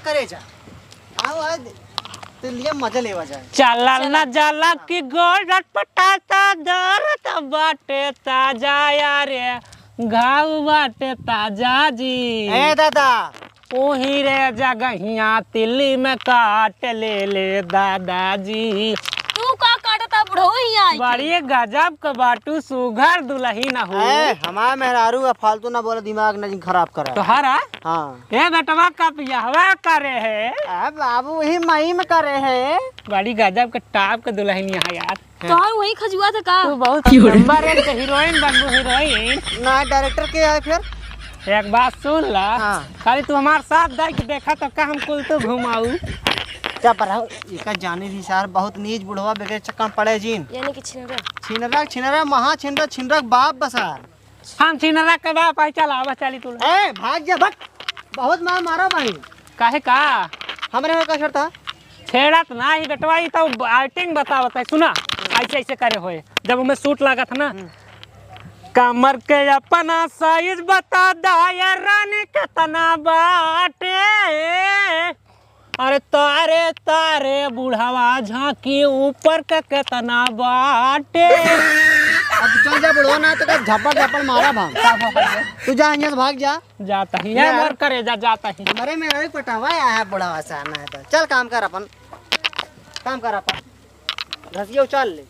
करे जा आओ आज तो लिए मजा लेवा जाए। चला न जाला की गोरत पटाता दरत बाटे ताजा यारे घाव बाटे ताजा जी। ए दादा ओही रे जगहिया तिल्ली में काट ले दादाजी। तू का काटता बुढ़ो ही आई बड़ी गजब का बाटू सुघर दुल्ही ना हो। हमारा मेहरारू का फालतू ना बोला दिमाग नहीं खराब करा तो हरा हाँ ये बेटवा का बियाहवा करे है बाबू वही मई में करे है। बड़ी गजब का टाप का दुल्हन यहाँ यार। तोहर वही खजुआ था का तू बहुत नंबर एक का हीरोइन बनबू हीरोइन ना डायरेक्टर के है फिर। एक बात सुन ला हाँ। खाली तू हमारे साथ दे के देखा तो का हम कुल तो घुमाऊ क्या पर इसका जाने भी सार बहुत नीच बुढ़वा बेटे चक्कर पड़े जीन यानी कि छिनरा छिनरा महा छिनरा बाप बसार। हम छिनरा के बाप आई चला आवा चली तू ए भाग जा भग बहुत मार मारा भाई काहे का हमरे में का शर्त था छेड़ा तो ना ही बेटवा ई तो एक्टिंग बतावत है सुना ऐसे ऐसे करे होए जब हमें सूट लगा था ना कमर के अपना साइज बता दायर रानी कितना बाटे अरे तारे तारे बुढ़ावा झांकी ऊपर का कितना बाटे। अब चल जा बुढ़वा ना तो झपड़ मारा भाग तू जा यहाँ से भाग जा। जाता ही है मर करे जाता ही हमारे में अरे पटावा आया है बुढ़ावा से आना है तो चल काम कर अपन घसिया उचाल ले।